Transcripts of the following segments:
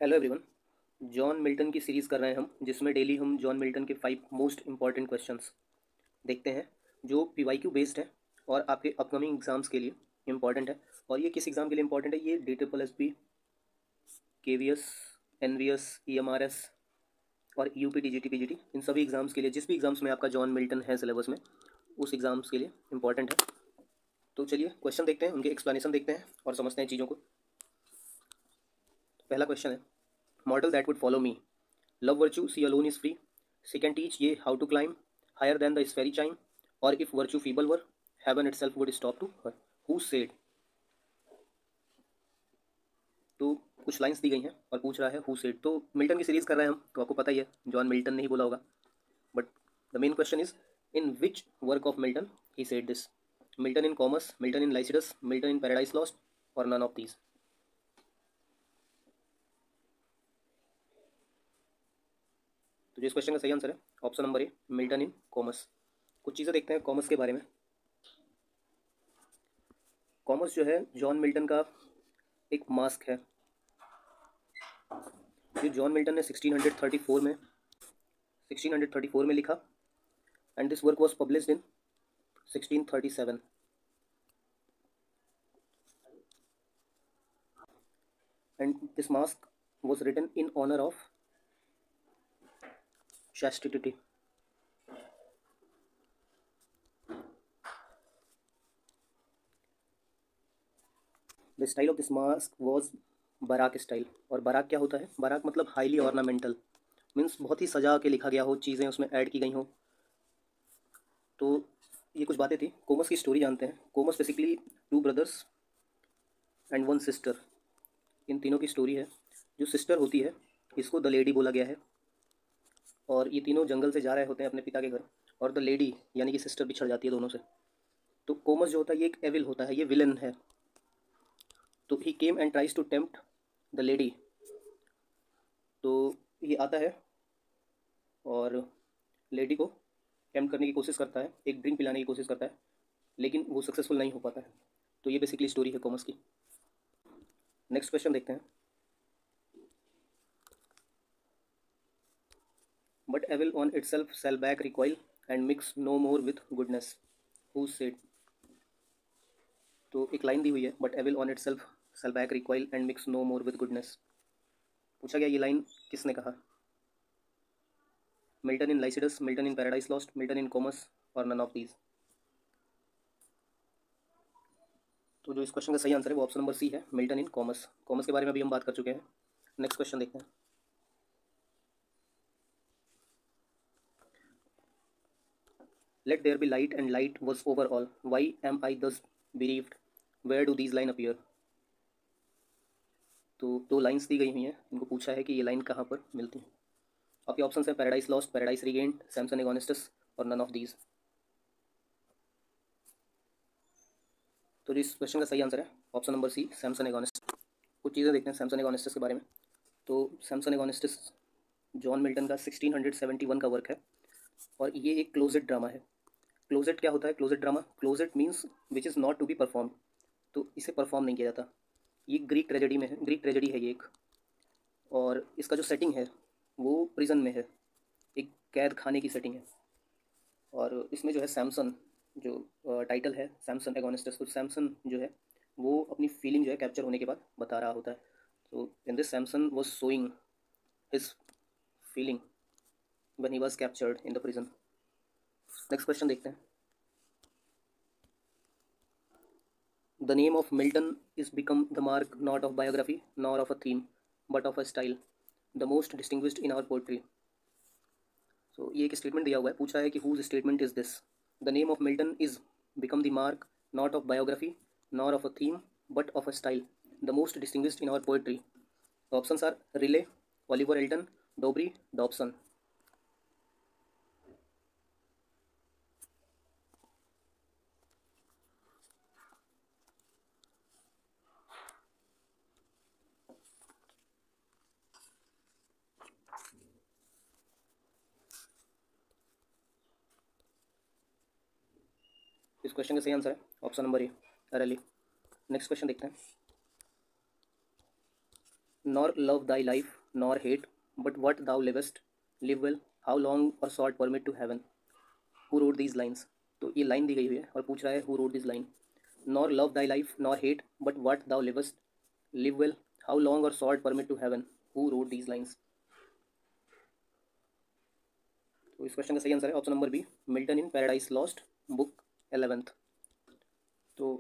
Hello everyone. John Milton की series कर रहे हैं हम, जिसमें डेली हम जॉन मिल्टन के 5 मोस्ट इंपॉर्टेंट क्वेश्चंस देखते हैं, जो पीवाईक्यू बेस्ड है और आपके अपकमिंग एग्जाम्स के लिए इंपॉर्टेंट है। और ये किस एग्ज़ाम के लिए इंपॉर्टेंट है? ये DSSB, KVS, NVS, EMRS और UP TGT PGT, इन सभी एग्ज़ाम्स के लिए, जिस भी एग्ज़ाम्स में आपका जॉन मिल्टन है सिलेबस में, उस एग्ज़ाम्स के लिए इंपॉर्टेंट है। तो चलिए क्वेश्चन देखते हैं, उनके एक्सप्लेनेशन देखते हैं और समझते हैं चीज़ों को। पहला क्वेश्चन है, model that would follow me: love virtue, she alone is free. She can teach ye how to climb higher than the fairy chime. Or if virtue feeble were, heaven itself would stop to her. Who said? तो कुछ lines दी गई हैं और पूछ रहा है who said. तो Milton की सीरीज कर रहे हैं हम, तो आपको पता ही है जॉन मिल्टन ने ही बोला होगा। But the main question is, in which work of Milton he said this? Milton in Comus, Milton in Lycidas, Milton in Paradise Lost, और नन ऑफ दीज। तो जिस क्वेश्चन का सही आंसर है option number A, Milton in Comus. कुछ चीज़ें देखते हैं कॉमर्स के बारे में। कॉमर्स जो है जॉन मिल्टन का एक मास्क है, जो जॉन मिल्टन ने 1634 में लिखा, and this work was published in 1637। And this masque was written in honour of chastity. The style of this masque was baroque style. और बाराक क्या होता है? बाराक मतलब हाईली ऑर्नामेंटल, मीन्स बहुत ही सजा के लिखा गया हो, चीज़ें उसमें ऐड की गई हो। तो ये कुछ बातें थी। कोमस की स्टोरी जानते हैं। Comus basically 2 brothers and 1 sister, इन तीनों की स्टोरी है। जो सिस्टर होती है, इसको द लेडी बोला गया है, और ये तीनों जंगल से जा रहे होते हैं अपने पिता के घर, और द लेडी यानी कि सिस्टर बिछड़ जाती है दोनों से। तो कोमस जो होता है ये एक एविल होता है, ये विलन है। तो he came and tries to tempt the lady. तो ये आता है और लेडी को टेम्प्ट करने की कोशिश करता है, एक ड्रिंक पिलाने की कोशिश करता है, लेकिन वो सक्सेसफुल नहीं हो पाता है। तो ये बेसिकली स्टोरी है कॉमर्स की। नेक्स्ट क्वेश्चन देखते हैं। But evil on itself shall back recoil and mix no more with goodness, who said? तो एक लाइन दी हुई है, but evil on itself shall back recoil and mix no more with goodness. पूछा गया ये लाइन किसने कहा? Milton in Lycidas, Milton in Paradise Lost, Milton in Comus, और नन ऑफ दीज। तो जो इस क्वेश्चन का सही आंसर है वो ऑप्शन नंबर सी है, मिल्टन इन कॉमर्स। कॉमर्स के बारे में अभी हम बात कर चुके हैं। नेक्स्ट क्वेश्चन देखते हैं। Let there be light and light was over all, why am I thus bereaved, where do these line appear? तो 2 लाइन्स दी गई हुई हैं, इनको पूछा है कि ये लाइन कहाँ पर मिलती है। आपके ऑप्शन हैं paradise lost, paradise regained, Samson एगोनिस्टस, और नन ऑफ दीज। तो इस क्वेश्चन का सही आंसर है option number C, Samson Agonistes. कुछ चीज़ें देखते हैं सैमसन एगोनिस्टस के बारे में। तो सैमसन एगोनिस्टस जॉन मिल्टन का 1671 का वर्क है, और ये एक क्लोजेट ड्रामा है। क्लोजेट क्या होता है? Closet drama, closet means which is not to be perform, तो इसे परफॉर्म नहीं किया जाता। ये ग्रीक ट्रेजेडी में है, ग्रीक ट्रेजेडी है ये एक। और इसका जो सेटिंग है वो प्रिजन में है, एक कैद खाने की सेटिंग है। और इसमें जो है सैमसन, जो टाइटल है सैमसन एगोनिस्टस, तो सैमसन जो है वो अपनी फीलिंग जो है कैप्चर होने के बाद बता रहा होता है। तो in this Samson was showing his feeling when he was captured in the prison. Next question देखते हैं। The name of Milton is become the mark not of biography nor of a theme but of a style, the most distinguished in our poetry. तो ये एक statement दिया हुआ है, पूछा है कि whose statement is this? The name of Milton is become the mark not of biography nor of a theme but of a style, the most distinguished in our poetry. Options are Raleigh, Oliver Elton, Dobree, Dobson. इस question का सही answer है option number A, Raleigh. Next question देखते हैं। Nor love thy life nor hate but what thou livest live well how long or short permit to heaven who road these lines. तो ये line दी गई हुई है और पूछ रहा है who wrote this line. Nor love thy life nor hate but what thou livest live well how long or short permit to heaven who road these lines. तो इस क्वेश्चन का सही आंसर है option number B, Milton in Paradise Lost book 11th। तो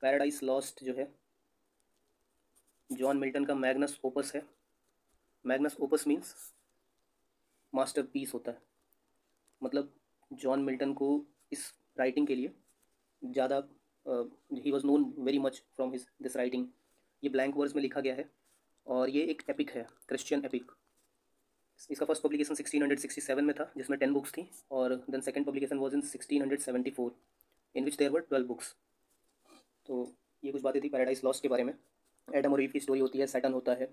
Paradise Lost जो है John Milton का magnus opus है। मैग्नस ओपस मीन्स मास्टरपीस होता है, मतलब जॉन मिल्टन को इस राइटिंग के लिए ज़्यादा ही was known very much from his this writing. ये ब्लैंक वर्ड्स में लिखा गया है और ये एक एपिक है, क्रिश्चियन एपिक। इसका फर्स्ट पब्लिकेशन 1667 में था जिसमें 10 बुक्स थी, और then second publication was in 1674 in which there were 12 books. तो ये कुछ बातें थी पैराडाइज लॉस्ट के बारे में। एडम और ईव की स्टोरी होती है, सैटन होता है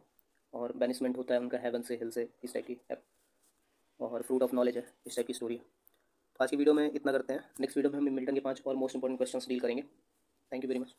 और बैनिसमेंट होता है उनका हेवन से, हिल से, इस टाइप की, और फ्रूट ऑफ नॉलेज है, इस टाइप की स्टोरी है। तो आज की वीडियो में इतना करते हैं। नेक्स्ट वीडियो में हम मिल्टन के 5 और मोस्ट इंपॉर्टेंट क्वेश्चंस डील करेंगे। Thank you very much.